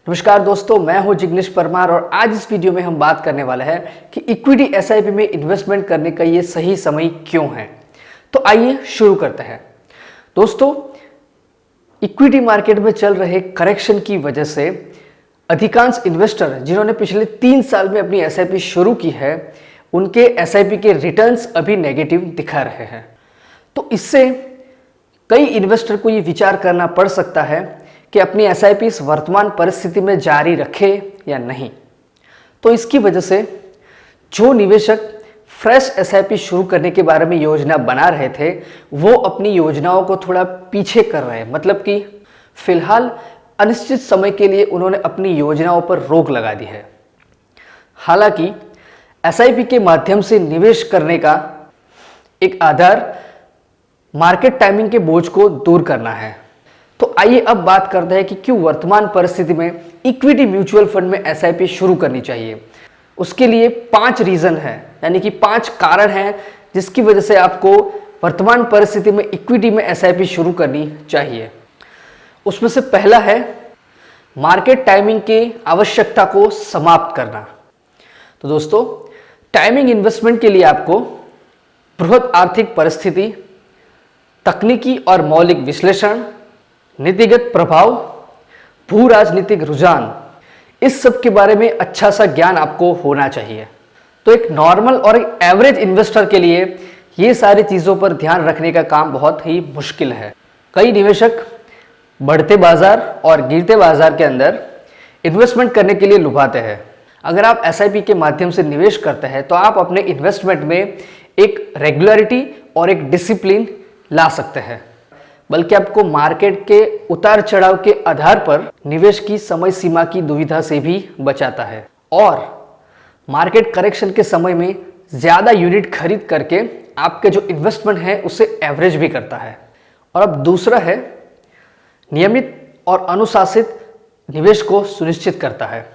नमस्कार दोस्तों, मैं हूं जिग्नेश परमार और आज इस वीडियो में हम बात करने वाले हैं कि इक्विटी एसआईपी में इन्वेस्टमेंट करने का ये सही समय क्यों है। तो आइए शुरू करते हैं। दोस्तों, इक्विटी मार्केट में चल रहे करेक्शन की वजह से अधिकांश इन्वेस्टर जिन्होंने पिछले 3 साल में अपनी एसआईपी शुरू की है, उनके एसआईपी के रिटर्न्स अभी नेगेटिव दिखा रहे हैं। तो इससे कई इन्वेस्टर को ये विचार करना पड़ सकता है कि अपनी एसआईपी इस वर्तमान परिस्थिति में जारी रखे या नहीं। तो इसकी वजह से जो निवेशक फ्रेश एसआईपी शुरू करने के बारे में योजना बना रहे थे, वो अपनी योजनाओं को थोड़ा पीछे कर रहे हैं। मतलब कि फिलहाल अनिश्चित समय के लिए उन्होंने अपनी योजनाओं पर रोक लगा दी है। हालांकि एसआईपी के माध्यम से निवेश करने का एक आधार मार्केट टाइमिंग के बोझ को दूर करना है। तो आइए अब बात करते हैं कि क्यों वर्तमान परिस्थिति में इक्विटी म्यूचुअल फंड में एसआईपी शुरू करनी चाहिए। उसके लिए 5 रीजन है, यानी कि 5 कारण हैं जिसकी वजह से आपको वर्तमान परिस्थिति में इक्विटी में एसआईपी शुरू करनी चाहिए। उसमें से पहला है मार्केट टाइमिंग के आवश्यकता को समाप्त करना। तो दोस्तों, टाइमिंग इन्वेस्टमेंट के लिए आपको बृहद आर्थिक परिस्थिति, तकनीकी और मौलिक विश्लेषण, नीतिगत प्रभाव, भू राजनीतिक रुझान, इस सब के बारे में अच्छा सा ज्ञान आपको होना चाहिए। तो एक नॉर्मल और एक एवरेज इन्वेस्टर के लिए ये सारी चीज़ों पर ध्यान रखने का काम बहुत ही मुश्किल है। कई निवेशक बढ़ते बाजार और गिरते बाजार के अंदर इन्वेस्टमेंट करने के लिए लुभाते हैं। अगर आप एसआईपी के माध्यम से निवेश करते हैं तो आप अपने इन्वेस्टमेंट में एक रेगुलरिटी और एक डिसिप्लिन ला सकते हैं, बल्कि आपको मार्केट के उतार चढ़ाव के आधार पर निवेश की समय सीमा की दुविधा से भी बचाता है और मार्केट करेक्शन के समय में ज़्यादा यूनिट खरीद करके आपके जो इन्वेस्टमेंट है उसे एवरेज भी करता है। और अब दूसरा है नियमित और अनुशासित निवेश को सुनिश्चित करता है।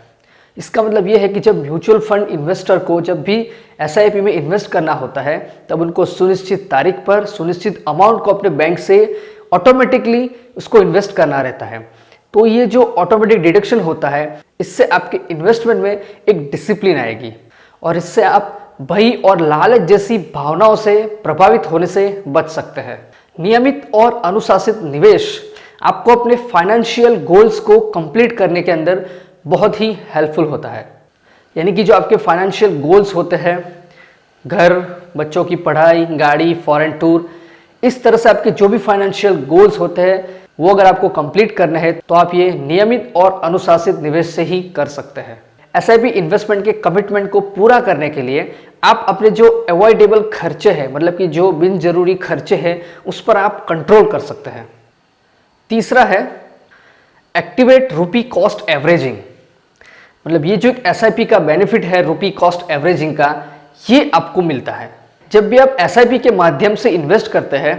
इसका मतलब यह है कि जब म्यूचुअल फंड इन्वेस्टर को जब भी एसआईपी में इन्वेस्ट करना होता है, तब उनको सुनिश्चित तारीख पर सुनिश्चित अमाउंट को अपने बैंक से ऑटोमेटिकली उसको इन्वेस्ट करना रहता है। तो ये जो ऑटोमेटिक डिडक्शन होता है, इससे आपके इन्वेस्टमेंट में एक डिसिप्लिन आएगी और इससे आप भय और लालच जैसी भावनाओं से प्रभावित होने से बच सकते हैं। नियमित और अनुशासित निवेश आपको अपने फाइनेंशियल गोल्स को कंप्लीट करने के अंदर बहुत ही हेल्पफुल होता है। यानी कि जो आपके फाइनेंशियल गोल्स होते हैं, घर, बच्चों की पढ़ाई, गाड़ी, फॉरेन टूर, इस तरह से आपके जो भी फाइनेंशियल गोल्स होते हैं वो अगर आपको कंप्लीट करना है तो आप ये नियमित और अनुशासित निवेश से ही कर सकते हैं। एसआईपी इन्वेस्टमेंट के कमिटमेंट को पूरा करने के लिए आप अपने जो अवॉइडेबल खर्चे हैं, मतलब कि जो बिन जरूरी खर्चे हैं, उस पर आप कंट्रोल कर सकते हैं। तीसरा है एक्टिवेट रुपी कॉस्ट एवरेजिंग। मतलब ये जो एक एसआईपी का बेनिफिट है रुपी कॉस्ट एवरेजिंग का, ये आपको मिलता है। जब भी आप एसआईपी के माध्यम से इन्वेस्ट करते हैं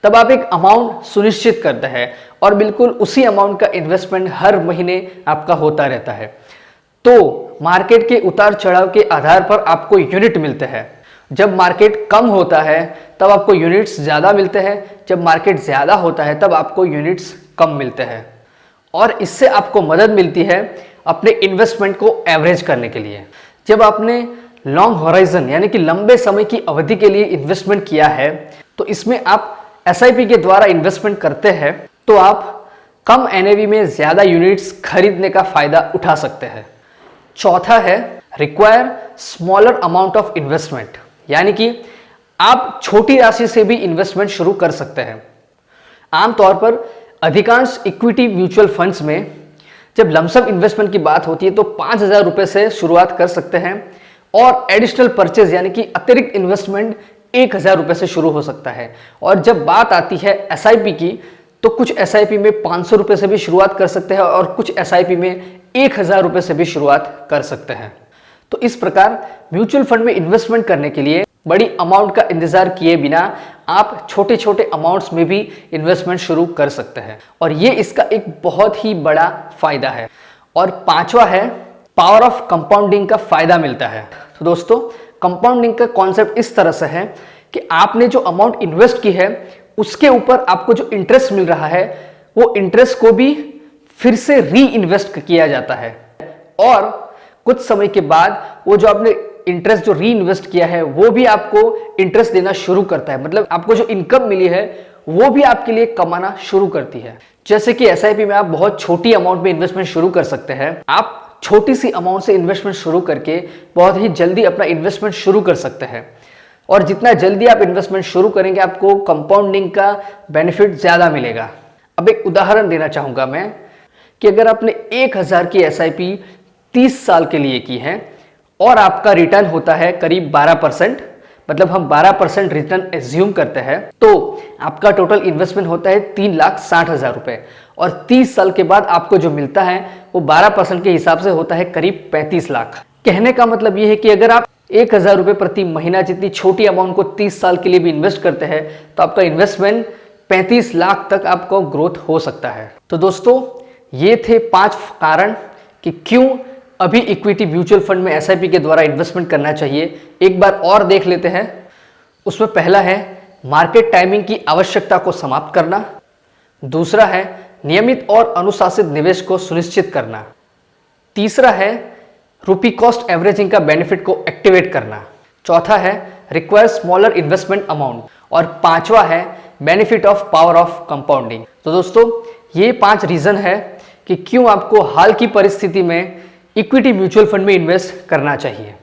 तब आप एक अमाउंट सुनिश्चित करते हैं और बिल्कुल उसी अमाउंट का इन्वेस्टमेंट हर महीने आपका होता रहता है। तो मार्केट के उतार चढ़ाव के आधार पर आपको यूनिट मिलते हैं। जब मार्केट कम होता है तब आपको यूनिट्स ज़्यादा मिलते हैं, जब मार्केट ज़्यादा होता है तब आपको यूनिट्स कम मिलते हैं और इससे आपको मदद मिलती है अपने इन्वेस्टमेंट को एवरेज करने के लिए। जब आपने लॉन्ग होराइजन यानी कि लंबे समय की अवधि के लिए इन्वेस्टमेंट किया है, तो इसमें आप एसआईपी के द्वारा इन्वेस्टमेंट करते हैं तो आप कम एनएवी में ज़्यादा यूनिट्स खरीदने का फ़ायदा उठा सकते हैं। चौथा है require smaller amount of investment, यानी कि आप छोटी राशि से भी इन्वेस्टमेंट शुरू कर सकते हैं। आमतौर पर अधिकांश इक्विटी म्यूचुअल फंड्स में जब लमसम इन्वेस्टमेंट की बात होती है तो 5,000 रुपये से शुरुआत कर सकते हैं और एडिशनल परचेज यानी कि अतिरिक्त इन्वेस्टमेंट 1,000 रुपये से शुरू हो सकता है। और जब बात आती है एसआईपी की, तो कुछ एसआईपी में 500 रुपये से भी शुरुआत कर सकते हैं और कुछ एसआईपी में 1,000 रुपये से भी शुरुआत कर सकते हैं। तो इस प्रकार म्यूचुअल फंड में इन्वेस्टमेंट करने के लिए बड़ी अमाउंट का इंतजार किए बिना आप छोटे छोटे अमाउंट्स में भी इन्वेस्टमेंट शुरू कर सकते हैं और ये इसका एक बहुत ही बड़ा फायदा है। और पांचवा है पावर ऑफ कंपाउंडिंग का फायदा मिलता है। तो दोस्तों, कंपाउंडिंग का कॉन्सेप्ट इस तरह से है कि आपने जो अमाउंट इन्वेस्ट की है उसके ऊपर आपको जो इंटरेस्ट मिल रहा है वो इंटरेस्ट को भी फिर से री इन्वेस्ट किया जाता है और कुछ समय के बाद वो जो आपने इंटरेस्ट जो री इन्वेस्ट किया है वो भी आपको इंटरेस्ट देना शुरू करता है। मतलब आपको जो इनकम मिली है वो भी आपके लिए कमाना शुरू करती है। जैसे कि एसआईपी में आप बहुत छोटी अमाउंट में इन्वेस्टमेंट शुरू कर सकते हैं। आप छोटी सी अमाउंट से इन्वेस्टमेंट शुरू करके बहुत ही जल्दी अपना इन्वेस्टमेंट शुरू कर सकते हैं और जितना जल्दी आप इन्वेस्टमेंट शुरू करेंगे आपको कंपाउंडिंग का बेनिफिट ज्यादा मिलेगा। अब एक उदाहरण देना चाहूंगा मैं कि अगर आपने 1000 की एसआईपी 30 साल के लिए की है और आपका रिटर्न होता है करीब 12%, मतलब हम 12% रिटर्न एज्यूम करते हैं, तो आपका टोटल इन्वेस्टमेंट होता है 3,60,000 रुपए और 30 साल के बाद आपको जो मिलता है वो 12% के हिसाब से होता है करीब 35 लाख। कहने का मतलब ये है कि अगर आप 1000 रुपए प्रति महीना जितनी छोटी अमाउंट को 30 साल के लिए भी इन्वेस्ट करते हैं तो आपका इन्वेस्टमेंट 35 लाख तक आपको ग्रोथ हो सकता है। तो दोस्तों ये थे 5 कारण कि क्यों अभी इक्विटी म्यूचुअल फंड में एसआईपी के द्वारा इन्वेस्टमेंट करना चाहिए। एक बार और देख लेते हैं। उसमें पहला है मार्केट टाइमिंग की आवश्यकता को समाप्त करना, दूसरा है नियमित और अनुशासित निवेश को सुनिश्चित करना, तीसरा है रुपी कॉस्ट एवरेजिंग का बेनिफिट को एक्टिवेट करना, चौथा है रिक्वायर स्मॉलर इन्वेस्टमेंट अमाउंट और पांचवा है benefit of power of compounding. तो दोस्तों ये 5 रीजन है कि क्यों आपको हाल की परिस्थिति में इक्विटी म्यूचुअल फंड में इन्वेस्ट करना चाहिए।